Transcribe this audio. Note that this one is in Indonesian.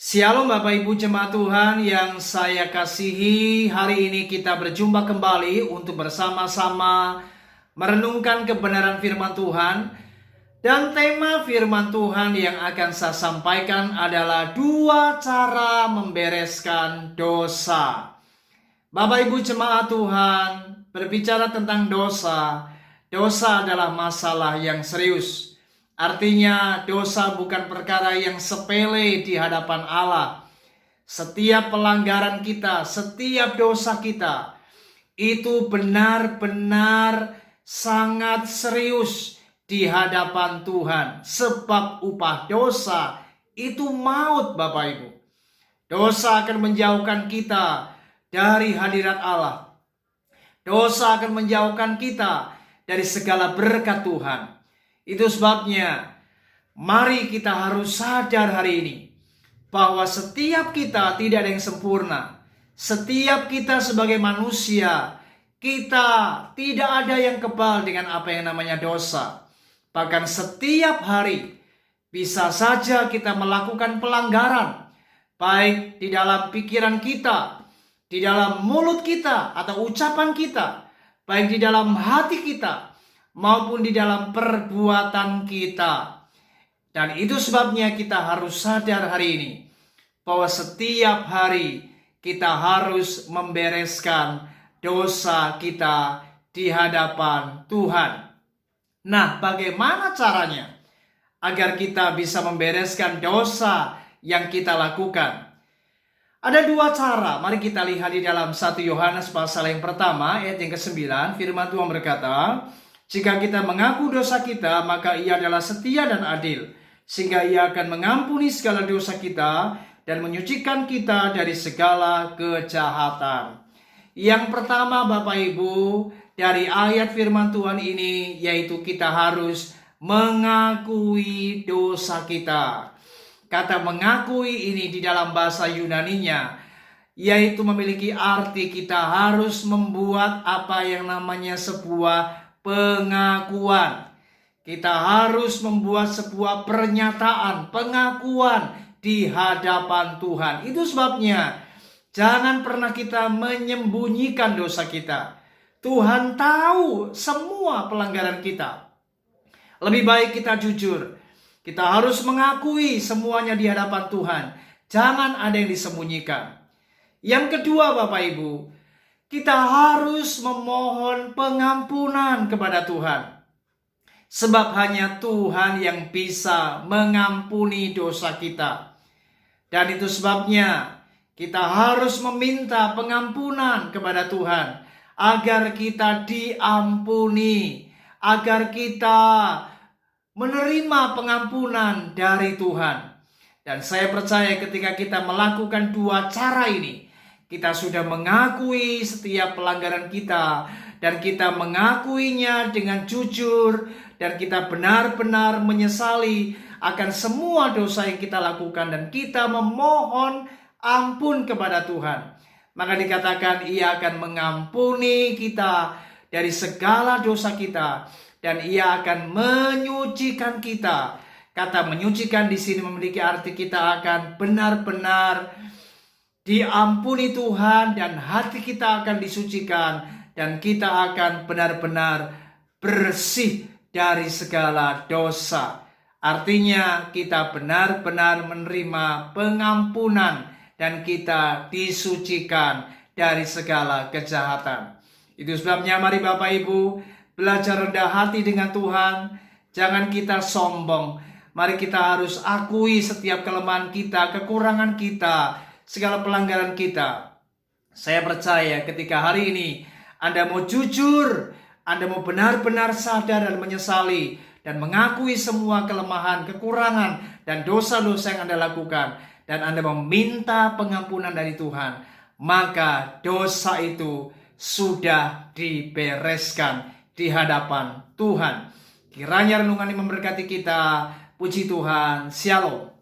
Shalom Bapak Ibu Jemaat Tuhan yang saya kasihi. Hari ini kita berjumpa kembali untuk bersama-sama merenungkan kebenaran firman Tuhan. Dan tema firman Tuhan yang akan saya sampaikan adalah 2 cara membereskan dosa. Bapak Ibu Jemaat Tuhan, berbicara tentang dosa, dosa adalah masalah yang serius. Artinya dosa bukan perkara yang sepele di hadapan Allah. Setiap pelanggaran kita, setiap dosa kita, itu benar-benar sangat serius di hadapan Tuhan. Sebab upah dosa itu maut, Bapak Ibu. Dosa akan menjauhkan kita dari hadirat Allah. Dosa akan menjauhkan kita dari segala berkat Tuhan. Itu sebabnya mari kita harus sadar hari ini bahwa setiap kita tidak ada yang sempurna. Setiap kita sebagai manusia, kita tidak ada yang kebal dengan apa yang namanya dosa. Bahkan setiap hari bisa saja kita melakukan pelanggaran, baik di dalam pikiran kita, di dalam mulut kita atau ucapan kita, baik di dalam hati kita, maupun di dalam perbuatan kita. Dan itu sebabnya kita harus sadar hari ini bahwa setiap hari kita harus membereskan dosa kita di hadapan Tuhan. Nah, bagaimana caranya agar kita bisa membereskan dosa yang kita lakukan? Ada 2 cara. Mari kita lihat di dalam 1 Yohanes pasal yang pertama ayat yang ke-9. Firman Tuhan berkata, jika kita mengaku dosa kita, maka Ia adalah setia dan adil, sehingga Ia akan mengampuni segala dosa kita dan menyucikan kita dari segala kejahatan. Yang pertama Bapak Ibu, dari ayat firman Tuhan ini, yaitu kita harus mengakui dosa kita. Kata mengakui ini di dalam bahasa Yunaninya, yaitu memiliki arti kita harus membuat apa yang namanya sebuah pengakuan. Kita harus membuat sebuah pernyataan, pengakuan di hadapan Tuhan. Itu sebabnya jangan pernah kita menyembunyikan dosa kita. Tuhan tahu semua pelanggaran kita. Lebih baik kita jujur. Kita harus mengakui semuanya di hadapan Tuhan. Jangan ada yang disembunyikan. Yang kedua Bapak Ibu, kita harus memohon pengampunan kepada Tuhan. Sebab hanya Tuhan yang bisa mengampuni dosa kita. Dan itu sebabnya kita harus meminta pengampunan kepada Tuhan. Agar kita diampuni. Agar kita menerima pengampunan dari Tuhan. Dan saya percaya ketika kita melakukan 2 cara ini, kita sudah mengakui setiap pelanggaran kita dan kita mengakuinya dengan jujur dan kita benar-benar menyesali akan semua dosa yang kita lakukan dan kita memohon ampun kepada Tuhan. Maka dikatakan Ia akan mengampuni kita dari segala dosa kita dan Ia akan menyucikan kita. Kata menyucikan di sini memiliki arti kita akan benar-benar diampuni Tuhan dan hati kita akan disucikan dan kita akan benar-benar bersih dari segala dosa. Artinya kita benar-benar menerima pengampunan dan kita disucikan dari segala kejahatan. Itu sebabnya mari Bapak Ibu belajar rendah hati dengan Tuhan. Jangan kita sombong. Mari kita harus akui setiap kelemahan kita, kekurangan kita, segala pelanggaran kita. Saya percaya ketika hari ini Anda mau jujur, Anda mau benar-benar sadar dan menyesali dan mengakui semua kelemahan, kekurangan dan dosa-dosa yang Anda lakukan dan Anda meminta pengampunan dari Tuhan, maka dosa itu sudah dibereskan di hadapan Tuhan. Kiranya renungan ini memberkati kita. Puji Tuhan. Shalom.